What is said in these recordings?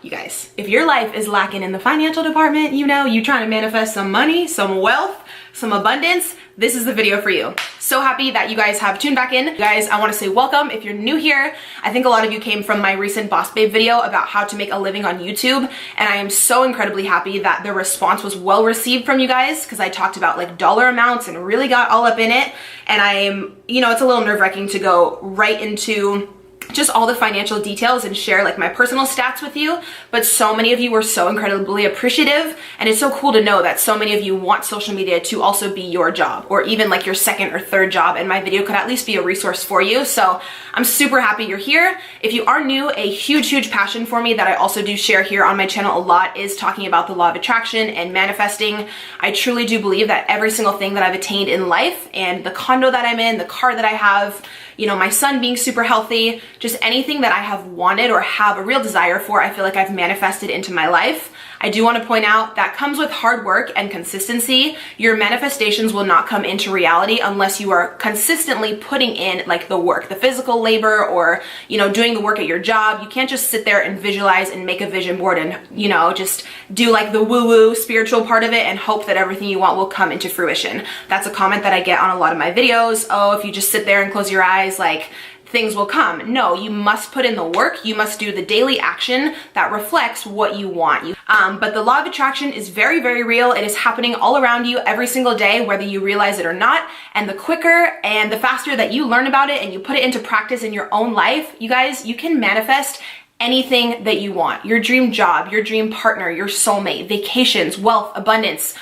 You guys, if your life is lacking in the financial department, you know, you trying to manifest some money, some wealth, some abundance, this is the video for you. So happy that you guys have tuned back in. You guys, I want to say welcome. If you're new here, I think a lot of you came from my recent Boss Babe video about how to make a living on YouTube. And I am so incredibly happy that the response was well received from you guys, because I talked about like dollar amounts and really got all up in it. And I am, you know, it's a little nerve-wracking to go right into just all the financial details and share like my personal stats with you, but so many of you were so incredibly appreciative, and it's so cool to know that so many of you want social media to also be your job, or even like your second or third job, and my video could at least be a resource for you. So I'm super happy you're here. If you are new, a huge passion for me that I also do share here on my channel a lot is talking about the law of attraction and manifesting. I truly do believe that every single thing that I've attained in life, and the condo that I'm in, the car that I have, you know, my son being super healthy, just anything that I have wanted or have a real desire for, I feel like I've manifested into my life. I do want to point out that comes with hard work and consistency. Your manifestations will not come into reality unless you are consistently putting in like the work, the physical labor, or, you know, doing the work at your job. You can't just sit there and visualize and make a vision board and, you know, just do like the woo-woo spiritual part of it and hope that everything you want will come into fruition. That's a comment that I get on a lot of my videos. Oh, if you just sit there and close your eyes, like things will come. No, you must put in the work. You must do the daily action that reflects what you want. But the law of attraction is very real. It is happening all around you every single day, whether you realize it or not. And the quicker and the faster that you learn about it and you put it into practice in your own life, you guys, you can manifest anything that you want. Your dream job, your dream partner, your soulmate, vacations, wealth, abundance,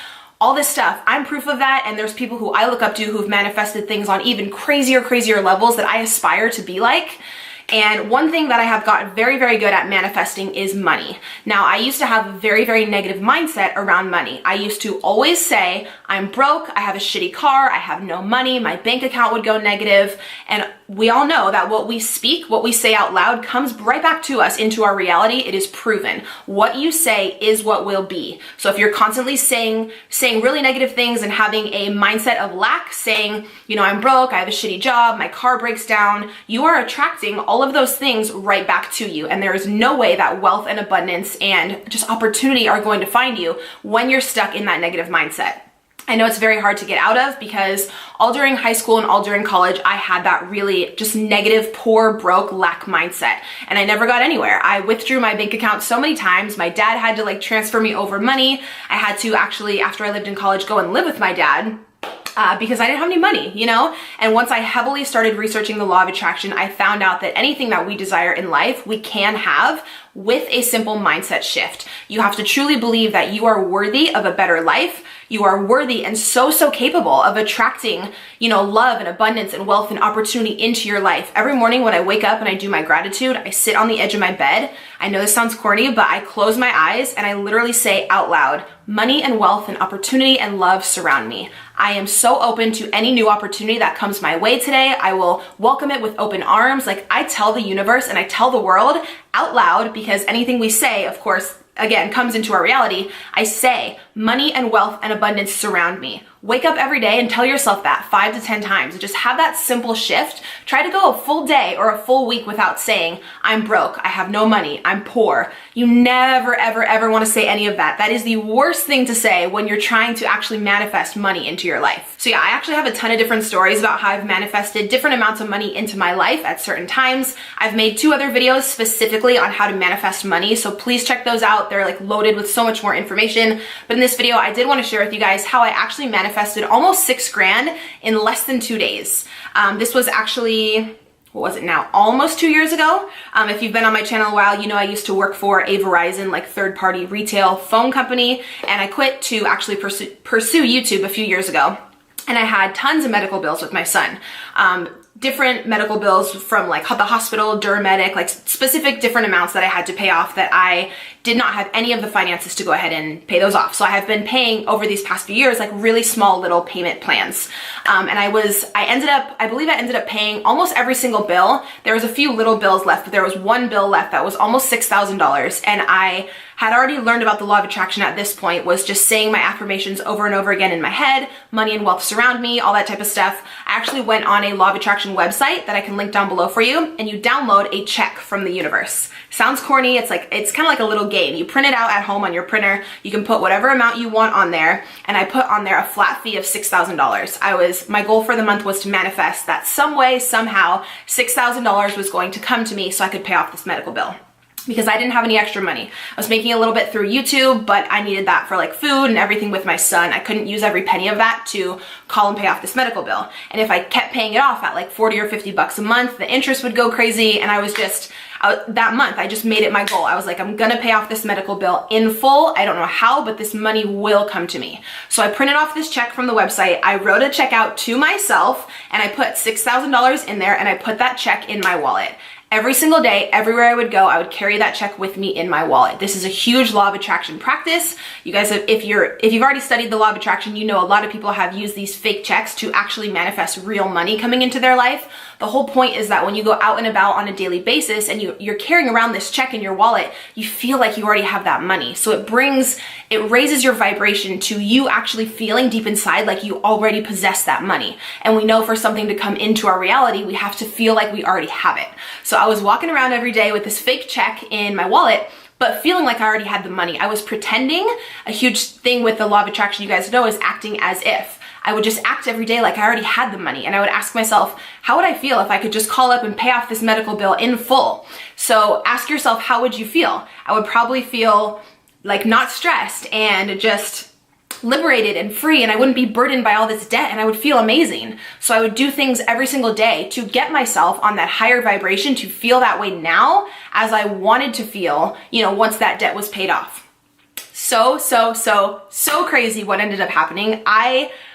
all this stuff. I'm proof of that, and there's people who I look up to who've manifested things on even crazier levels that I aspire to be like. And one thing that I have gotten very good at manifesting is money. Now, I used to have a very negative mindset around money. I used to always say, I'm broke, I have a shitty car, I have no money, my bank account would go negative. And we all know that what we speak, what we say out loud comes right back to us into our reality. It is proven. What you say is what will be. So if you're constantly saying really negative things and having a mindset of lack, saying, you know, I'm broke, I have a shitty job, my car breaks down, you are attracting all of those things right back to you. And there is no way that wealth and abundance and just opportunity are going to find you when you're stuck in that negative mindset. I know it's very hard to get out of, because all during high school and all during college, I had that really just negative, poor, broke, lack mindset. And I never got anywhere. I withdrew my bank account so many times. My dad had to like transfer me over money. I had to actually, after I lived in college, go and live with my dad. Because I didn't have any money, you know? And once I heavily started researching the law of attraction, I found out that anything that we desire in life, we can have with a simple mindset shift. You have to truly believe that you are worthy of a better life. You are worthy and so capable of attracting, you know, love and abundance and wealth and opportunity into your life. Every morning when I wake up and I do my gratitude, I sit on the edge of my bed. I know this sounds corny, but I close my eyes and I literally say out loud, money and wealth and opportunity and love surround me. I am so open to any new opportunity that comes my way today. I will welcome it with open arms. Like, I tell the universe and I tell the world out loud, because anything we say, of course, again, comes into our reality. I say, money and wealth and abundance surround me. Wake up every day and tell yourself that 5 to 10 times. Just have that simple shift. Try to go a full day or a full week without saying, I'm broke, I have no money, I'm poor. You never, ever want to say any of that. That is the worst thing to say when you're trying to actually manifest money into your life. So yeah, I actually have a ton of different stories about how I've manifested different amounts of money into my life at certain times. I've made 2 other videos specifically on how to manifest money, so please check those out. They're like loaded with so much more information. But in this video, I did want to share with you guys how I actually manifested almost 6 grand in less than 2 days. This was actually, what was it now? Almost 2 years ago. If you've been on my channel a while, you know I used to work for a Verizon like third-party retail phone company, and I quit to actually pursue YouTube a few years ago. And I had tons of medical bills with my son. Different medical bills from like the hospital, Duromedic, like specific different amounts that I had to pay off that I did not have any of the finances to go ahead and pay those off. So I have been paying over these past few years like really small little payment plans. And I believe I ended up paying almost every single bill. There was a few little bills left, but there was one bill left that was almost $6,000. And I had already learned about the law of attraction at this point, was just saying my affirmations over and over again in my head, money and wealth surround me, all that type of stuff. I actually went on a law of attraction website that I can link down below for you, and you download a check from the universe. Sounds corny. It's kind of like a little game. You print it out at home on your printer. You can put whatever amount you want on there, and I put on there a flat fee of $6,000. My goal for the month was to manifest that some way, somehow, $6,000 was going to come to me so I could pay off this medical bill, because I didn't have any extra money. I was making a little bit through YouTube, but I needed that for like food and everything with my son. I couldn't use every penny of that to call and pay off this medical bill. And if I kept paying it off at like 40 or 50 bucks a month, the interest would go crazy. And that month, I just made it my goal. I was like, I'm gonna pay off this medical bill in full. I don't know how, but this money will come to me. So I printed off this check from the website. I wrote a check out to myself, and I put $6,000 in there, and I put that check in my wallet. Every single day, everywhere I would go, I would carry that check with me in my wallet. This is a huge law of attraction practice. You guys, if you've already studied the law of attraction, you know a lot of people have used these fake checks to actually manifest real money coming into their life. The whole point is that when you go out and about on a daily basis and you're carrying around this check in your wallet, you feel like you already have that money. So it raises your vibration to you actually feeling deep inside like you already possess that money. And we know for something to come into our reality, we have to feel like we already have it. So I was walking around every day with this fake check in my wallet, but feeling like I already had the money. I was pretending. A huge thing with the law of attraction, you guys know, is acting as if. I would just act every day like I already had the money, and I would ask myself, how would I feel if I could just call up and pay off this medical bill in full? So ask yourself, how would you feel? I would probably feel like not stressed and just liberated and free, and I wouldn't be burdened by all this debt, and I would feel amazing. So I would do things every single day to get myself on that higher vibration, to feel that way now as I wanted to feel, once that debt was paid off. So crazy what ended up happening.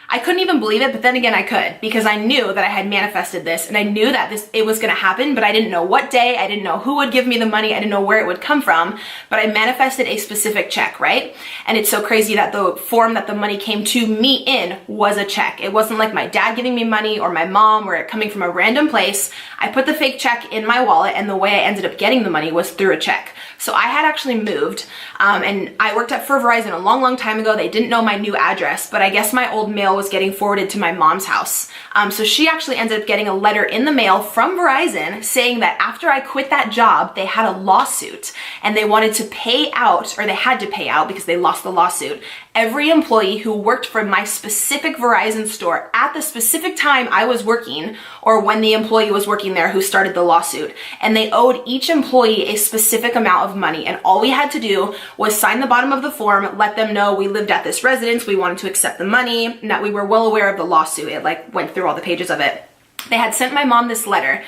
I couldn't even believe it, but then again I could, because I knew that I had manifested this, and I knew that it was gonna happen, but I didn't know what day, I didn't know who would give me the money, I didn't know where it would come from, but I manifested a specific check, right? And it's so crazy that the form that the money came to me in was a check. It wasn't like my dad giving me money or my mom or it coming from a random place. I put the fake check in my wallet, and the way I ended up getting the money was through a check. So I had actually moved, and I worked for Verizon a long time ago. They didn't know my new address, but I guess my old mail was getting forwarded to my mom's house. So she actually ended up getting a letter in the mail from Verizon saying that after I quit that job, they had a lawsuit, and they wanted to pay out, or they had to pay out because they lost the lawsuit, every employee who worked for my specific Verizon store at the specific time I was working, or when the employee was working there who started the lawsuit. And they owed each employee a specific amount of money, and all we had to do was sign the bottom of the form, let them know we lived at this residence, we wanted to accept the money, and that we were well aware of the lawsuit. It went through all the pages of it. They had sent my mom this letter.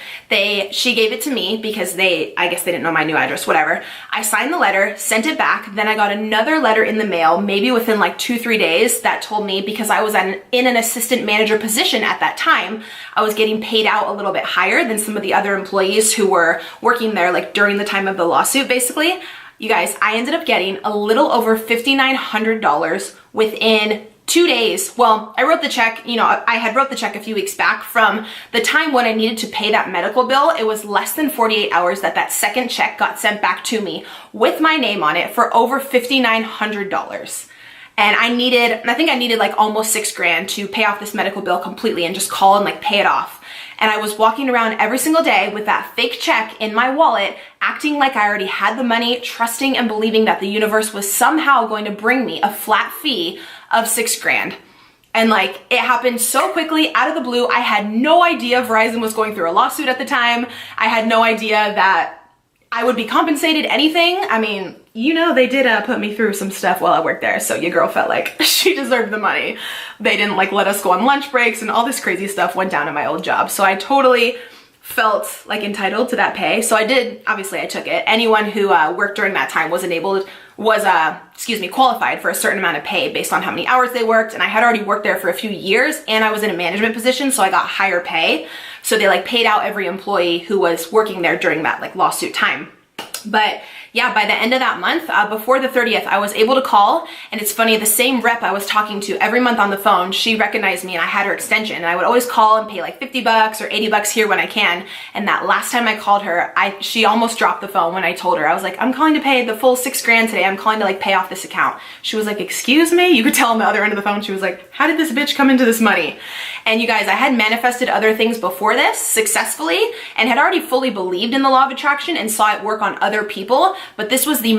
She gave it to me because I guess they didn't know my new address, whatever. I signed the letter, sent it back. Then I got another letter in the mail, maybe within like 2-3 days, that told me, because I was in an assistant manager position at that time, I was getting paid out a little bit higher than some of the other employees who were working there like during the time of the lawsuit, basically. You guys, I ended up getting a little over $5,900 within 2 days. Well, I wrote the check, I had wrote the check a few weeks back. From the time when I needed to pay that medical bill, it was less than 48 hours that second check got sent back to me with my name on it for over $5,900. And I think I needed like almost $6,000 to pay off this medical bill completely and just call and like pay it off. And I was walking around every single day with that fake check in my wallet, acting like I already had the money, trusting and believing that the universe was somehow going to bring me a flat fee of $6,000. And like, it happened so quickly, out of the blue. I had no idea Verizon was going through a lawsuit at the time. I had no idea that I would be compensated anything. I mean, they did put me through some stuff while I worked there, so your girl felt like she deserved the money. They didn't like let us go on lunch breaks, and all this crazy stuff went down at my old job. So I totally felt like entitled to that pay. So I did, obviously I took it. Anyone who worked during that time was qualified for a certain amount of pay based on how many hours they worked. And I had already worked there for a few years, and I was in a management position, so I got higher pay. So they like paid out every employee who was working there during that like lawsuit time. But yeah, by the end of that month, before the 30th, I was able to call. And it's funny, the same rep I was talking to every month on the phone, she recognized me and I had her extension. And I would always call and pay like 50 bucks or 80 bucks here when I can. And that last time I called her, she almost dropped the phone when I told her. I was like, I'm calling to pay the full $6,000 today. I'm calling to like pay off this account. She was like, excuse me? You could tell on the other end of the phone, she was like, how did this bitch come into this money? And you guys, I had manifested other things before this successfully and had already fully believed in the law of attraction and saw it work on other people. But this was the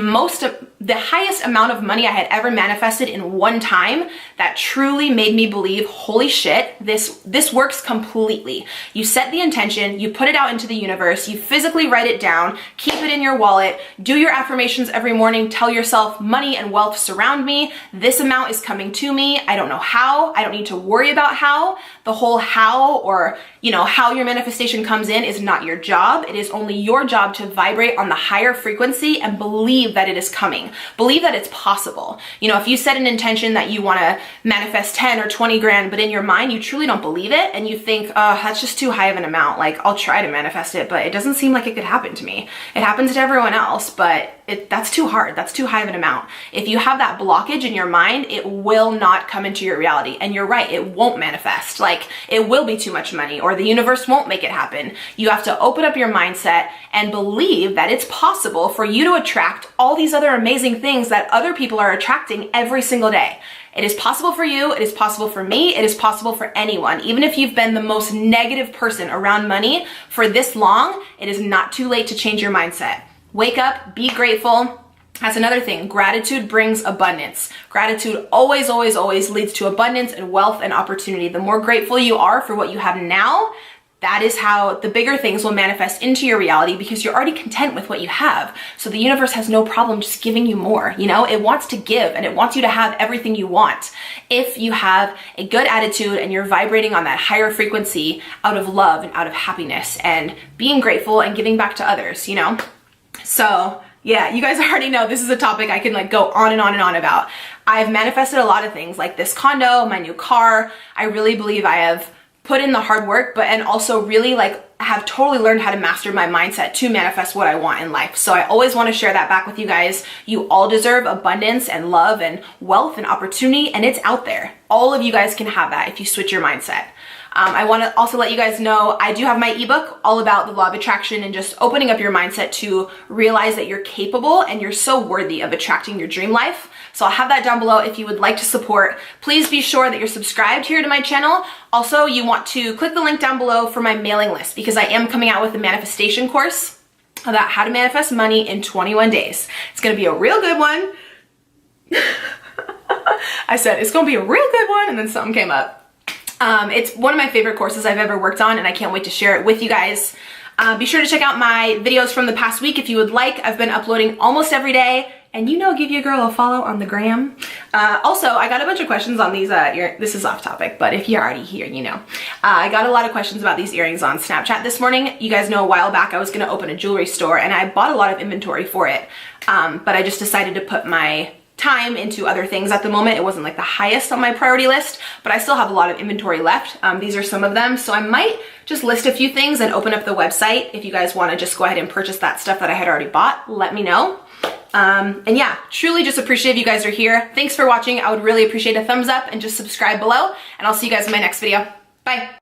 highest amount of money I had ever manifested in one time that truly made me believe, holy shit, this works completely. You set the intention, you put it out into the universe, you physically write it down, keep it in your wallet, do your affirmations every morning, tell yourself money and wealth surround me, this amount is coming to me, I don't know how, I don't need to worry about how. The whole how, or how your manifestation comes in, is not your job. It is only your job to vibrate on the higher frequency and believe that it is coming. Believe that it's possible. If you set an intention that you want to manifest 10 or 20 grand, but in your mind you truly don't believe it and you think, oh, that's just too high of an amount. Like, I'll try to manifest it, but it doesn't seem like it could happen to me. It happens to everyone else, but that's too hard. That's too high of an amount. If you have that blockage in your mind, it will not come into your reality. And you're right, it won't manifest. Like, it will be too much money, or the universe won't make it happen. You have to open up your mindset and believe that it's possible for you to attract all these other amazing things that other people are attracting every single day. It is possible for you, it is possible for me, it is possible for anyone. Even if you've been the most negative person around money for this long, it is not too late to change your mindset. Wake up, be grateful. That's another thing. Gratitude brings abundance. Gratitude always, always, always leads to abundance and wealth and opportunity. The more grateful you are for what you have now, that is how the bigger things will manifest into your reality, because you're already content with what you have. So the universe has no problem just giving you more. It wants to give and it wants you to have everything you want. If you have a good attitude and you're vibrating on that higher frequency out of love and out of happiness and being grateful and giving back to others, So yeah, you guys already know this is a topic I can go on and on and on about. I've manifested a lot of things like this condo, my new car. I really believe I have put in the hard work, and also really have totally learned how to master my mindset to manifest what I want in life. So I always want to share that back with you guys. You all deserve abundance and love and wealth and opportunity, and it's out there. All of you guys can have that if you switch your mindset. I want to also let you guys know I do have my ebook all about the law of attraction and just opening up your mindset to realize that you're capable and you're so worthy of attracting your dream life. So I'll have that down below if you would like to support. Please be sure that you're subscribed here to my channel. Also, you want to click the link down below for my mailing list, because I am coming out with a manifestation course about how to manifest money in 21 days. It's going to be a real good one. I said it's going to be a real good one, and then something came up. It's one of my favorite courses I've ever worked on, and I can't wait to share it with you guys. Be sure to check out my videos from the past week if you would like. I've been uploading almost every day, and give your girl a follow on the gram. Also, I got a bunch of questions on these, this is off topic, but if you're already here, I got a lot of questions about these earrings on Snapchat this morning. You guys know a while back I was going to open a jewelry store, and I bought a lot of inventory for it, but I just decided to put my time into other things at the moment. It wasn't the highest on my priority list, but I still have a lot of inventory left. These are some of them. So I might just list a few things and open up the website. If you guys want to just go ahead and purchase that stuff that I had already bought, let me know. And yeah, truly just appreciate if you guys are here. Thanks for watching. I would really appreciate a thumbs up and just subscribe below, and I'll see you guys in my next video. Bye.